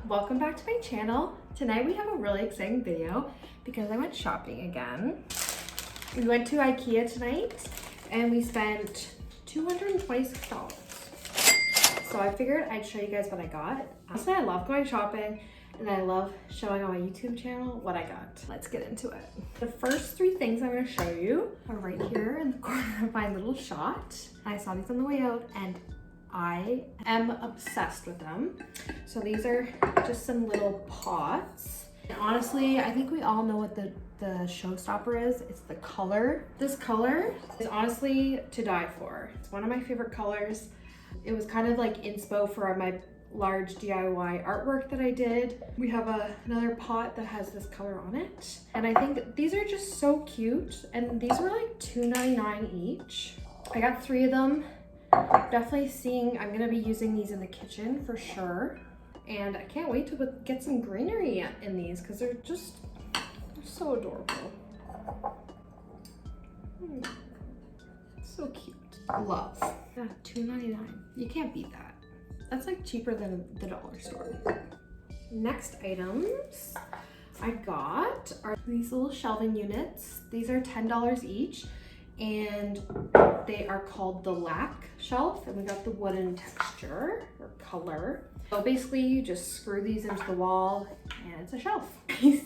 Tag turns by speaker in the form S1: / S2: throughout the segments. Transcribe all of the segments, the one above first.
S1: welcome back to my channel. Tonight we have a really exciting video because I went shopping again. We went to Ikea tonight and we spent $226. So I figured I'd show you guys what I got. Honestly, I love going shopping and I love showing on my YouTube channel what I got. Let's get into it. The first three things I'm gonna show you are right here in the corner of my little shot. I saw these on the way out and I am obsessed with them. So these are just some little pots. And honestly, I think we all know what the showstopper is. It's the color. This color is honestly to die for. It's one of my favorite colors. It was kind of like inspo for my large DIY artwork that I did. We have another pot that has this color on it. And I think these are just so cute. And these were like $2.99 each. I got 3 of them. Definitely I'm gonna be using these in the kitchen for sure. And I can't wait to get some greenery in these because they're so adorable. So cute. Love. Yeah, $2.99. You can't beat that. That's like cheaper than the dollar store. Next items I got are these little shelving units. These are $10 each. And they are called the lac shelf, and we got the wooden texture or color. So basically you just screw these into the wall and it's a shelf.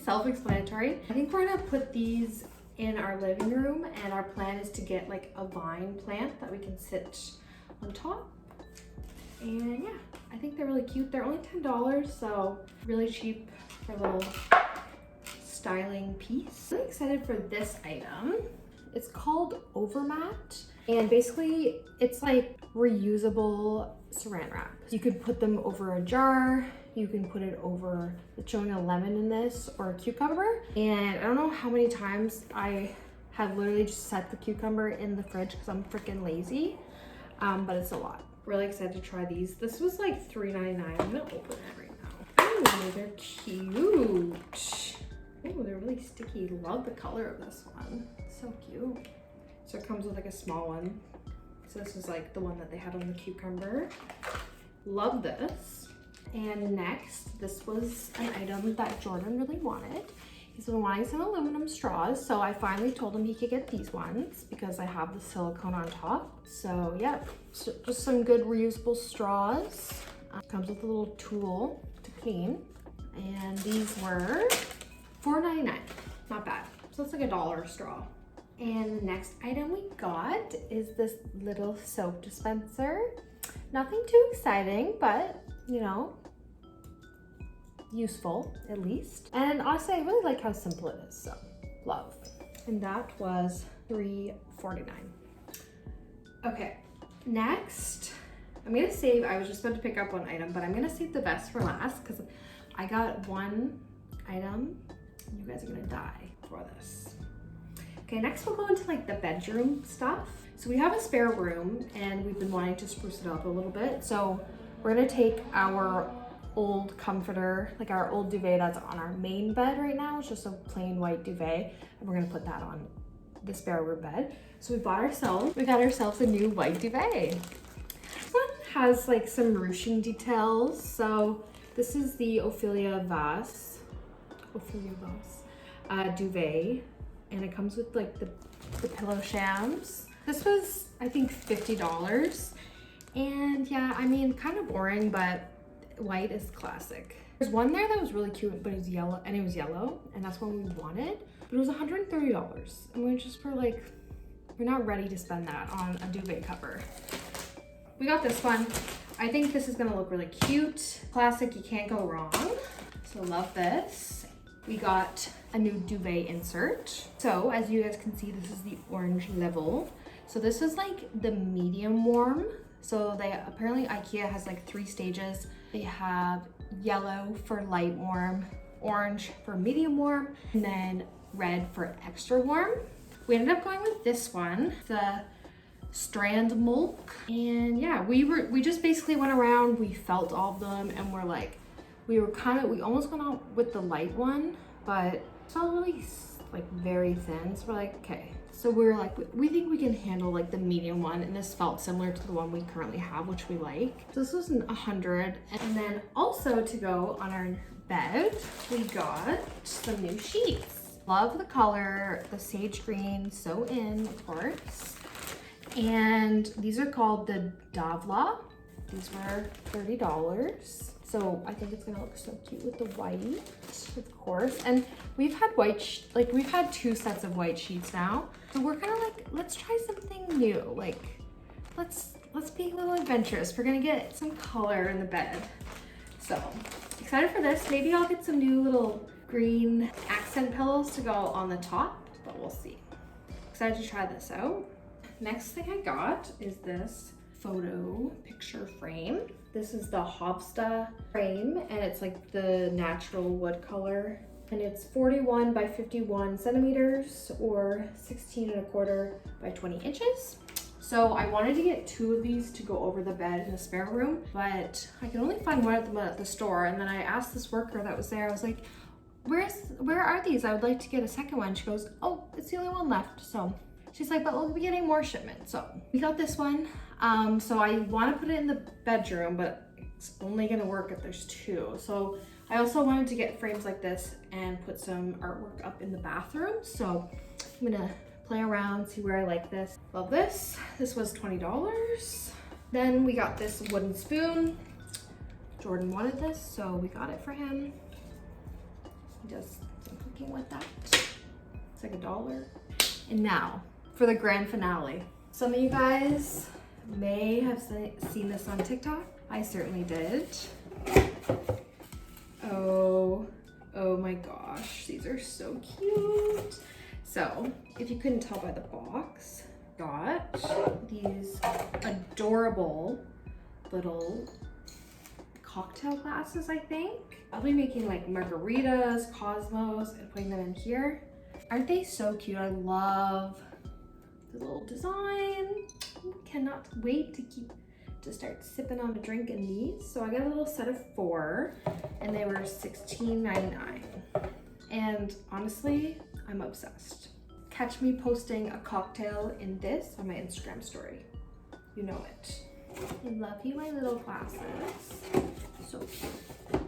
S1: Self-explanatory. I think we're gonna put these in our living room, and our plan is to get like a vine plant that we can sit on top. And yeah, I think they're really cute. They're only $10, so really cheap for a little styling piece. I'm really excited for this item. It's called Overmat, and basically it's like reusable saran wrap. You could put them over a jar, you can put it over, it's showing a lemon in this, or a cucumber. And I don't know how many times I have literally just set the cucumber in the fridge because I'm freaking lazy, but it's a lot. Really excited to try these. This was like $3.99. I'm gonna open it right now. Oh, they're cute. Oh, they're really sticky. Love the color of this one. So cute. So it comes with like a small one. So this is like the one that they had on the cucumber. Love this. And next, this was an item that Jordan really wanted. He's been wanting some aluminum straws, so I finally told him he could get these ones because I have the silicone on top. So yeah, so just some good reusable straws. Comes with a little tool to clean. And these were $4.99, not bad. So it's like $1 a straw. And the next item we got is this little soap dispenser. Nothing too exciting, but you know, useful at least. And honestly, I really like how simple it is, so love. And that was $3.49. Okay, next, I'm gonna save, I was just about to pick up one item, but I'm gonna save the best for last because I got one item. You guys are gonna die for this. Okay, next we'll go into like the bedroom stuff. So we have a spare room and we've been wanting to spruce it up a little bit. So we're gonna take our old comforter, like our old duvet that's on our main bed right now. It's just a plain white duvet, and we're gonna put that on the spare room bed. So we got ourselves a new white duvet. This one has like some ruching details. So this is the Ophelia Vase duvet, and it comes with like the pillow shams. This was, I think, $50, and yeah, I mean, kind of boring, but white is classic. There's one there that was really cute, but it was yellow, and that's what we wanted, but it was $130, and we're not ready to spend that on a duvet cover. We got this one. I think this is gonna look really cute. Classic, you can't go wrong. So love this. We got a new duvet insert. So as you guys can see, this is the orange level. So this is like the medium warm. So apparently Ikea has like 3 stages. They have yellow for light warm, orange for medium warm, and then red for extra warm. We ended up going with this one, the strand milk. And yeah, we just basically went around, we felt all of them, and we almost went out with the light one, but it felt really like very thin. So we're like, okay, So we're like, we think we can handle like the medium one, and this felt similar to the one we currently have, which we like. So this was 100. And then also to go on our bed, we got some new sheets. Love the color, the sage green, so in, of course. And these are called the Davla. These were $30. So I think it's gonna look so cute with the white, of course. And we've had we've had 2 sets of white sheets now. So we're kind of like, let's try something new. Like, let's be a little adventurous. We're gonna get some color in the bed. So excited for this. Maybe I'll get some new little green accent pillows to go on the top, but we'll see. Excited to try this out. Next thing I got is this photo picture frame. This is the Hofsta frame, and it's like the natural wood color. And it's 41 by 51 centimeters or 16¼ by 20 inches. So I wanted to get 2 of these to go over the bed in the spare room, but I could only find one of them at the store. And then I asked this worker that was there, I was like, where are these? I would like to get a second one. She goes, oh, it's the only one left. So she's like, but we'll be getting more shipments. So we got this one. So I want to put it in the bedroom, but it's only gonna work if there's 2. So I also wanted to get frames like this and put some artwork up in the bathroom. So I'm gonna play around, see where I like this. Love this. This was $20. Then we got this wooden spoon. Jordan wanted this, so we got it for him. He does some cooking with that. It's like $1. And now for the grand finale. Some of you guys may have seen this on TikTok. I certainly did. Oh my gosh, these are so cute. So if you couldn't tell by the box, got these adorable little cocktail glasses, I think. I'll be making like margaritas, Cosmos, and putting them in here. Aren't they so cute? I love the little design. Cannot wait to start sipping on a drink in these. So I got a little set of 4, and they were $16.99. And honestly, I'm obsessed. Catch me posting a cocktail in this on my Instagram story. You know it. I love you, my little glasses. So cute.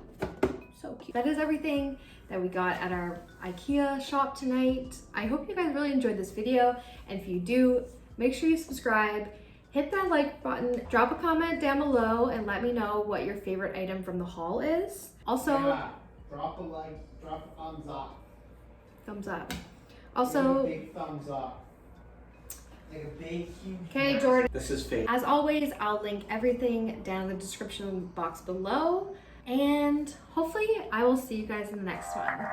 S1: So cute. That is everything that we got at our Ikea shop tonight. I hope you guys really enjoyed this video, and if you do, make sure you subscribe, hit that like button, drop a comment down below, and let me know what your favorite item from the haul is. Also,
S2: yeah, drop a like, drop a thumbs up.
S1: Thumbs up. Also,
S2: a big thumbs up. Like a big, huge.
S1: Okay, Jordan.
S2: This is fake.
S1: As always, I'll link everything down in the description box below. And hopefully I will see you guys in the next one.